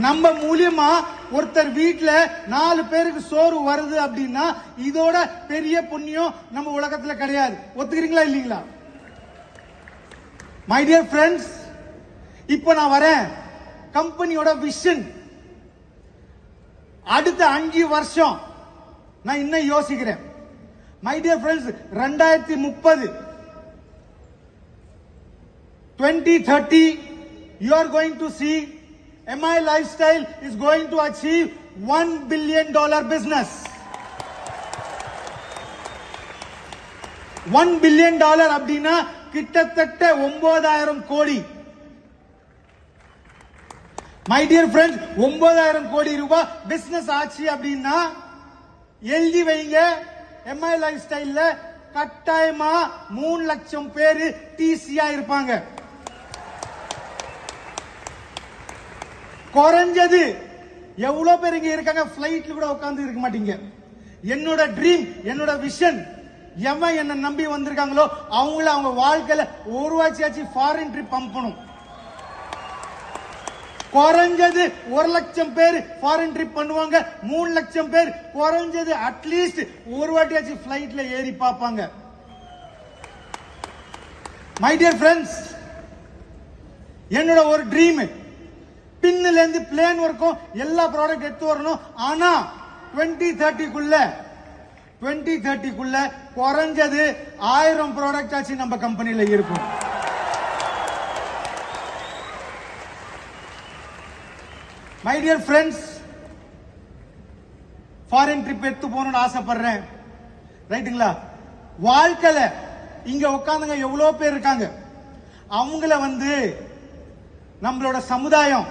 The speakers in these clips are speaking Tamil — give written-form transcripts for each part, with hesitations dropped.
நம்ம மூலியமா ஒருத்தர் வீட்டுல 4 பேருக்கு சோறு வருது அப்படின்னா இதோட பெரிய புண்ணியம் நம்ம உலகத்துல கிடையாது. ஒத்துக்கிறீங்களா இல்லீங்களா? மை டியர் ஃப்ரெண்ட்ஸ், இப்போ நான் வரேன் கம்பெனியோட விஷன். அடுத்த 5 வருஷம் நான் இன்னும் யோசிக்கிறேன். My dear friends, 2030 2030 you are going to see MI Lifestyle is going to achieve $1 billion business. $1 billion அப்படின்னா கிட்டத்தட்ட 9,000 கோடி. மை டியர் ஃப்ரெண்ட்ஸ், 9,000 கோடி ரூபாய் பிசினஸ் ஆச்சு அப்படின்னா எழுதி வைங்க, MI Lifestyle கட்டாயமா 3 லட்சம் பேரு டிசியா இருப்பாங்க. குறைஞ்சது எவ்வளவு பேர் இங்க இருக்காங்க, பிளைட்ல கூட உட்கார்ந்து இருக்க மாட்டீங்க. என்னோட ட்ரீம், என்னோட விஷன், எவன் என்ன நம்பி வந்திருக்காங்களோ அவங்கள அவங்க வாழ்க்கையில ஒரு வாட்சியாச்சு ஃபாரின் ட்ரிப் அனுப்பணும். குறைஞ்சது 1 லட்சம் பேர் ஃபாரின் ட்ரிப் பண்ணுவாங்க. 3 லட்சம் பேர் குறைஞ்சது அட்லீஸ்ட் ஒரு வாட்டியாச்சு பிளைட்ல ஏறி பார்ப்பாங்க. மை டியர் ஃப்ரெண்ட்ஸ், என்னோட ஒரு ட்ரீம், பின்னில இருந்து பிளேன் வரைக்கும் எல்லா ப்ராடக்ட் எடுத்து வரணும். ஆனா 2030 குறைஞ்சது 1000 ப்ராடக்ட் ஆச்சு நம்ம கம்பெனில இருக்கும். My dear friends, foreign trip எடுத்து போகணும்னு ஆசைப்படுறேன். ரைட்டுங்களா? வாழ்க்கையில இங்க உட்காந்துங்க எவ்வளவு பேர் இருக்காங்க. அவங்கள நம்மளோட சமுதாயம்,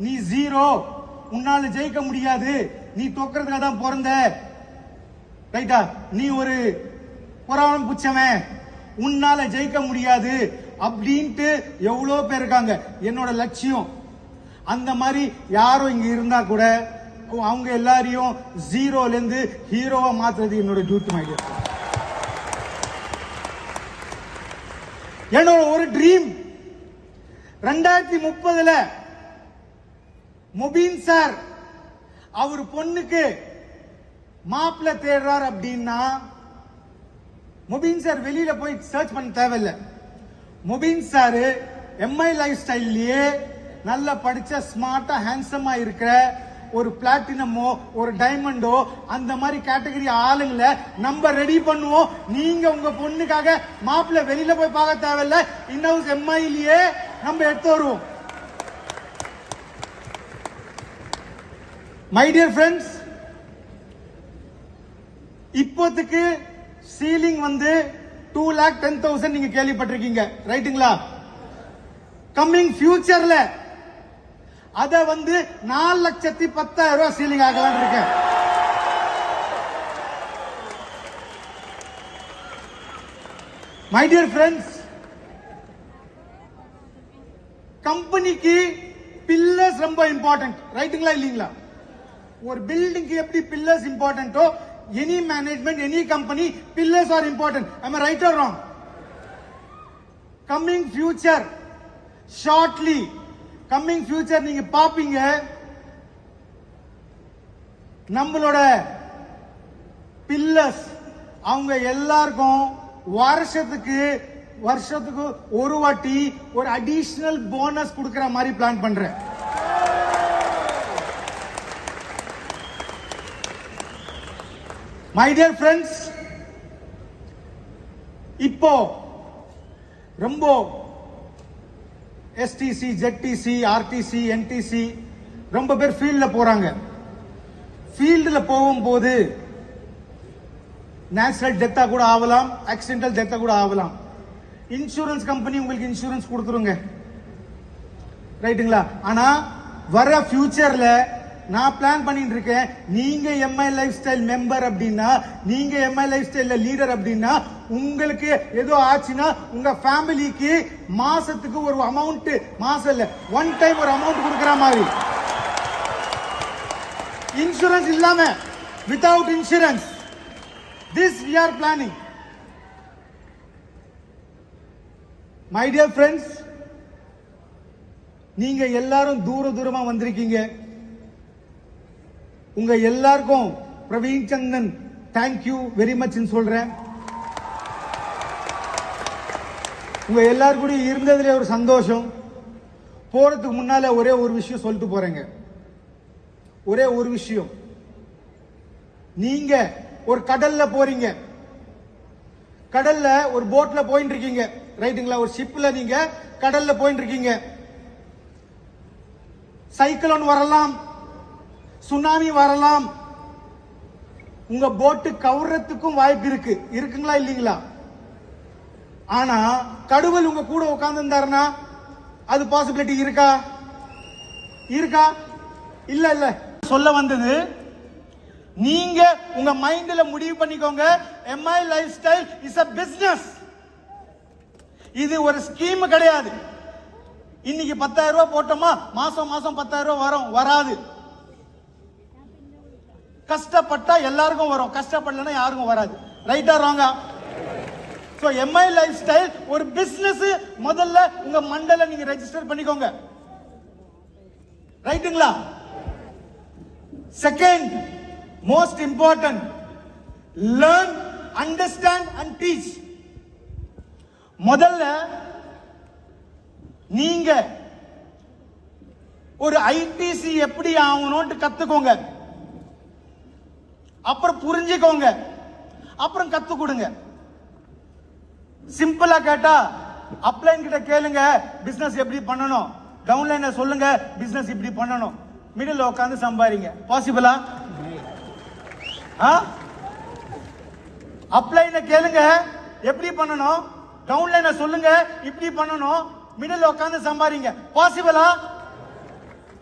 நீ ஜீரோ, உன்னால ஜெயிக்க முடியாது, நீ தோக்கிறதுக்காக தான் பிறந்த, ரைட்டா, நீ ஒரு புறாவன் புச்சவன், உன்னால ஜெயிக்க முடியாது அப்படின்ட்டு எவ்வளவு பேர் இருக்காங்க. என்னோட லட்சியம் அந்த மாதிரி யாரும் இங்க இருந்தா கூட அவங்க எல்லாரையும் ஜீரோல இருந்து ஹீரோவா மாத்துறது என்னோட டியூட்டி. மை டியர், என்னோட ஒரு ட்ரீம் 2030 முபீன் சார் அவர் பொண்ணுக்கு மாப்பிள்ள தேடுறார் அப்படின்னா முபீன் சார் வெளியில போய் சர்ச் பண்ண தேவையில்லை. முபீன் சார் MI Lifestyleலயே நல்லா படிச்ச ஸ்மார்ட்டா ஹேண்ட்ஸமா இருக்கிற ஒரு பிளாட்டினமோ ஒரு டைமண்டோ அந்த மாதிரி கேட்டகரி ஆளுங்களை நம்ம ரெடி பண்ணுவோம். நீங்க உங்க பொண்ணுக்காக மாப்பிள்ள வெளியில போய் பார்க்க தேவையில்ல, இன்னும் MIலயே நம்ம எடுத்து வருவோம். மை டியர் ஃப்ரெண்ட்ஸ், இப்போதைக்கு சீலிங் 2,10,000 நீங்க கேள்விப்பட்டிருக்கீங்க, ரைட்டுங்களா? கம்மிங் ஃபியூச்சர்ல அத 4,10,000 ரூபாய் சீலிங் ஆகலாம் இருக்கேன். மை டியர் ஃப்ரெண்ட்ஸ், கம்பெனிக்கு பில்லர்ஸ் ரொம்ப இம்பார்ட்டன்ட், ரைட்டுங்களா இல்லீங்களா? ஒரு பில்டிங்க்கு எப்படி பில்லர்ஸ் இம்பார்ட்டன்ட்டோ, any management, any company, pillars are important. am I right or wrong? Coming future, shortly coming future நீங்க பாப்பீங்க, நம்மளோட பில்லர்ஸ் அவங்க எல்லாருக்கும் வருஷத்துக்கு ஒரு வாட்டி ஒரு அடிஷனல் போனஸ் கொடுக்கிற மாதிரி பிளான் பண்றேன். மை டியர் ஃப்ரெண்ட்ஸ், இப்போ ரொம்ப STC, ZTC, RTC, NTC ரொம்ப பேர் ஃபீல்ட்ல போறாங்க. ஃபீல்ட்ல போகும்போது நேச்சுரல் டெத்தா கூட ஆகலாம், ஆக்சிடென்டல் டெத்தா கூட ஆகலாம். இன்சூரன்ஸ் கம்பெனி உங்களுக்கு இன்சூரன்ஸ் கொடுத்துருங்க, ரைட்டுங்களா? ஆனா வர ஃபியூச்சர்ல நான் பிளான் பண்ணிட்டு இருக்கேன், நீங்க MI Lifestyle மெம்பர் அப்படின்னா, நீங்க MI Lifestyle லீடர் அப்படின்னா, உங்களுக்கு ஏதோ ஆச்சுன்னா உங்க ஃபேமிலிக்கு மாசத்துக்கு ஒரு அமௌண்ட், மாசம் இல்ல ஒன் டைம் ஒரு அமௌண்ட் கொடுக்கிற மாதிரி, இன்சூரன்ஸ் இல்லாம, without insurance, this we are planning. My dear friends, நீங்க எல்லாரும் தூரமா வந்திருக்கீங்க. உங்க எல்லாருக்கும் பிரவீன் சந்தன் தேங்க்யூ வெரி மச் சொல்றேன். உங்க எல்லாரும் கூட இருந்ததுல ஒரு சந்தோஷம். போறதுக்கு முன்னால ஒரே ஒரு விஷயம் சொல்லிட்டு போறேங்க. ஒரே ஒரு விஷயம், நீங்க ஒரு கடல்ல போறீங்க, கடல்ல ஒரு போட்ல போயிட்டு இருக்கீங்க, ரைட்டுங்களா? ஒரு ஷிப்ல நீங்க கடல்ல போயிட்டு இருக்கீங்க. சைக்ளோன் வரலாம், சுனாமி வரலாம், உங்க போட்டு கவுறதுக்கும் வாய்ப்பு இருக்கு. இருக்குங்களா இல்லீங்களா? ஆனா கடவுள் உங்க கூட உட்கார்ந்து இருந்தாருன்னா அது பாசிபிலிட்டி இருக்கா? இருக்கா? இல்ல இல்ல. சொல்ல வந்தது, நீங்க உங்க மைண்ட்ல முடிவு பண்ணிக்கோங்க, MI life style is a business. இது ஒரு ஸ்கீம் கிடையாது. இன்னைக்கு 10,000 ரூபாய் போட்டோமா மாசம் 10,000 ரூபாய் வரும், வராது. கஷ்டப்பட்டா எல்லாருக்கும் வரும், கஷ்டப்படலன்னா யாருக்கும் வராது. ரைட்டா ராங்கா? சோ MI லைஃப் ஸ்டைல் ஒரு பிசினஸ். முதல்ல உங்க மண்டல நீங்க ரெஜிஸ்டர் பண்ணிக்கோங்க. ரைட்டுங்களா? Second most important, learn, understand and teach. முதல்ல நீங்க ஒரு ITC எப்படி ஆகணும்னு கத்துக்கோங்க, அப்புறம் புரிஞ்சுக்கோங்க, அப்புறம் கத்து கொடுங்க. சிம்பிளா கேட்டா அப்ளைன் கிட்ட கேளுங்க பிசினஸ் எப்படி பண்ணணும், டவுன்லைன் சொல்லுங்க பிசினஸ் இப்படி பண்ணணும், மிடில் உட்கார்ந்து சம்பாதிங்க. பாசிபிளா? அப்ளைன் கேளுங்க எப்படி பண்ணணும், டவுன்லைன் சொல்லுங்க இப்படி பண்ணணும், மிடில் உட்கார்ந்து சம்பாதிங்க. பாசிபிளா?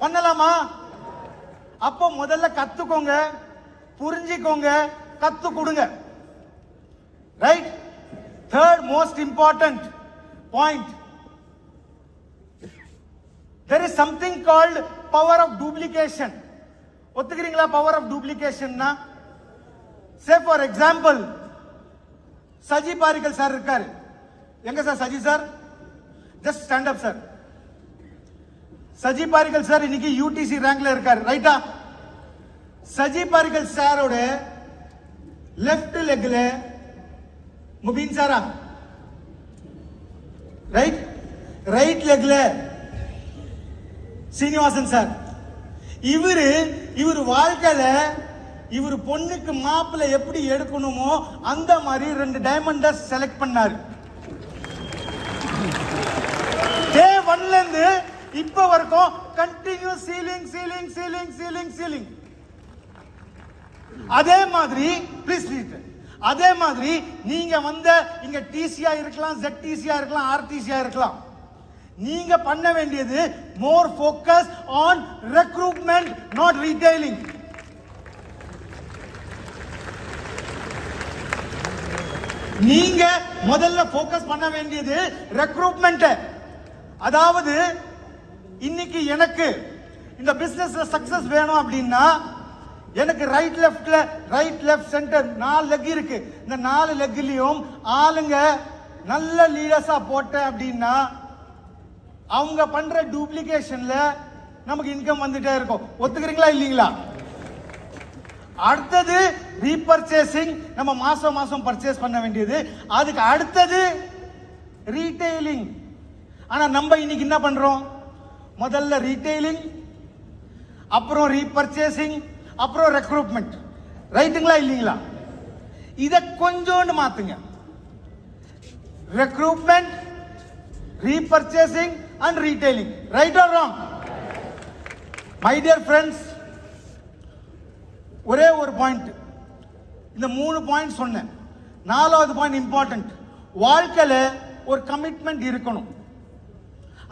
பண்ணலாமா? அப்போ முதல்ல கத்துக்கோங்க, புரிஞ்சுக்கோங்க, கத்து கொடுங்க. Right? Third most important point, there is something called power of duplication. ஒத்துக்கிறீங்களா power of duplication? say for example, Saji Parikkal sir இருக்காரு. எங்க sir Saji sir? just stand up sir. Saji Parikkal sir இன்னைக்கு UTC ரேங்க்ல இருக்காரு. ரைட்டா? சஜி பாரிக்கல் சாரோட லெஃப்ட் லெக்ல முபீன் சாரா, ரைட்? ரைட் லெக்ல சீனிவாசன் சார். இவரு வாழ்க்கையில இவரு பொண்ணுக்கு மாப்பிள்ளை எப்படி எடுக்கணுமோ அந்த மாதிரி 2 டைமண்ட செலக்ட் பண்ணாரு. டே 1ல இருந்து இப்ப வரைக்கும் continue ceiling ceiling ceiling ceiling ceiling. அதே மாதிரி ப்ளீஸ் அதே மாதிரி நீங்க வந்த இங்க டிசியா இருக்கலாம், ZTCயா இருக்கலாம், RTCயா இருக்கலாம். நீங்க பண்ண வேண்டியது மோர் focus on recruitment, not retailing. நீங்க முதல்ல ஃபோக்கஸ் பண்ண வேண்டியது ரெக்ரூட்மெண்ட். அதாவது இன்னைக்கு எனக்கு இந்த பிசினஸ்ல சக்சஸ் வேணும் அப்படின்னா எனக்கு ரைட் லெஃப்ட் சென்டர் 4 லெக் இருக்கு. இந்த 4 லெக்லயும் ஆளுங்க நல்ல லீடர்ஸா போட்ட அப்படின்னா அவங்க பண்ற டூப்ளிகேஷன்ல நமக்கு இன்கம் வந்துட்டே இருக்கும். ஒத்துக்கிறீங்களா இல்லீங்களா? அடுத்தது ரீபர்ச்சேசிங், நம்ம மாசம் பர்ச்சேஸ் பண்ண வேண்டியது. அதுக்கு அடுத்தது ரீட்டைலிங். ஆனா நம்ம இன்னைக்கு என்ன பண்றோம்? முதல்ல ரீட்டைலிங், அப்புறம் ரீபர்ச்சேசிங், அப்புறம் ரெக்ரூட்மெண்ட். ரைட்டுங்களா இல்லீங்களா? இத கொஞ்சோண்டு மாத்துங்க. Recruitment, repurchasing and retailing. Right or wrong? My dear friends, ஒரே ஒரு பாயிண்ட், இந்த 3 பாயிண்ட் சொன்னேன். 4வது பாயிண்ட் இம்பார்ட்டன்ட். வாழ்க்கையில ஒரு கமிட்மெண்ட் இருக்கணும்.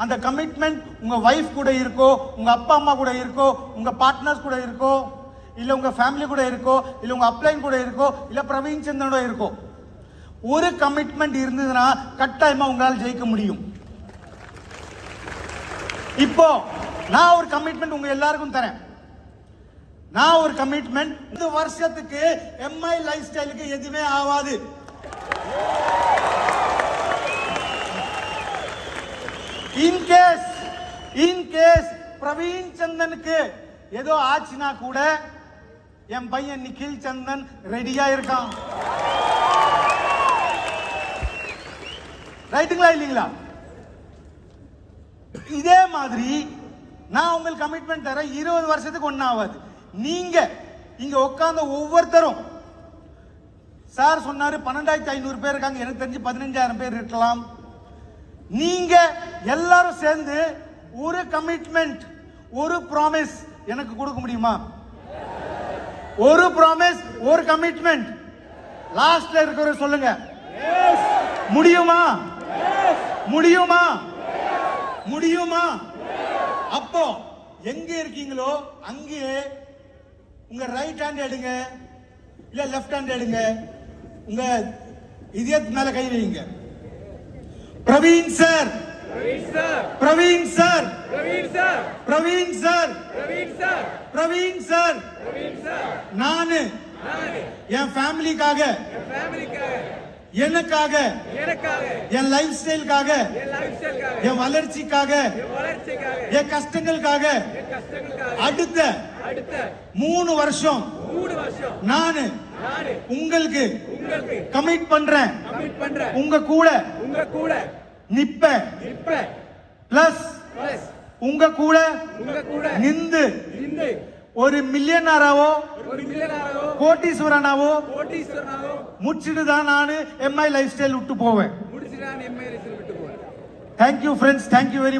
அந்த கமிட்மெண்ட் உங்க வைஃப் கூட இருக்கோ, உங்க அப்பா அம்மா கூட இருக்கோ, உங்க பார்ட்னர்ஸ் கூட இருக்கோ, இல்ல உங்க ஃபேமிலி கூட இருக்கோ, இல்ல உங்க அப்ளைன் கூட இருக்கோ, இல்ல பிரவீன் சந்திரனோட இருக்கோ, ஒரு கமிட்மெண்ட் இருந்ததுன்னா கட்டாயமா உங்களால் ஜெயிக்க முடியும். இப்போ நான் ஒரு கமிட்மெண்ட் உங்க எல்லாருக்கும் தரேன். நான் ஒரு கமிட்மெண்ட், இந்த வருஷத்துக்கு MI லைஃப் ஸ்டைலுக்கு எதுவுமே ஆகாது. இன் கேஸ் பிரவீன் சந்தனுக்கு ஏதோ ஆச்சுனா கூட என் பையன் நிக்கில் சந்தன் ரெடியா இருக்கான். ரைட்டுங்களா இல்லீங்களா? இதே மாதிரி நான் உங்களுக்கு கமிட்மெண்ட் தரேன். 20 வருஷத்துக்கு ஒன்னும் ஆகாது. நீங்க இங்க உட்கார்ந்த ஒவ்வொருத்தரும், சார் சொன்னாரு 12,500 பேர் இருக்காங்க, எனக்கு தெரிஞ்சு 15,000 பேர் இருக்கலாம். நீங்க எல்லாரும் சேர்ந்து ஒரு கமிட்மெண்ட், ஒரு ப்ராமிஸ் எனக்கு கொடுக்க முடியுமா? ஒரு ப்ராமிஸ், ஒரு கமிட்மெண்ட் லாஸ்ட்ல இருக்கிற சொல்லுங்க. முடியுமா? முடியுமா? முடியுமா? அப்போ எங்க இருக்கீங்களோ அங்கே உங்க ரைட் ஹேண்ட் எடுங்க, இல்ல லெஃப்ட் ஹேண்ட் எடுங்க, உங்க இதயத்து மேல கை வைங்க. Praveen sir, Praveen sir, Praveen sir, Praveen sir, நானு என் ஃபேமிலிக்காக, எனக்காக, என் லைஃப் ஸ்டைலுக்காக, என் வளர்ச்சிக்காக, என் கஷ்டங்களுக்காக அடுத்த 3 வருஷம் நானு உங்களுக்கு கமிட் பண்றேன். உங்க கூட நிப்பேன். பிளஸ் உங்க கூட நின்று ஒரு மில்லியனராவோ கோட்டீஸ்வரனாவோ முடிச்சிட்டு தான் நானு எம்ஐ லைஃப் ஸ்டைல் விட்டு போவேன். Thank you friends, thank you very much.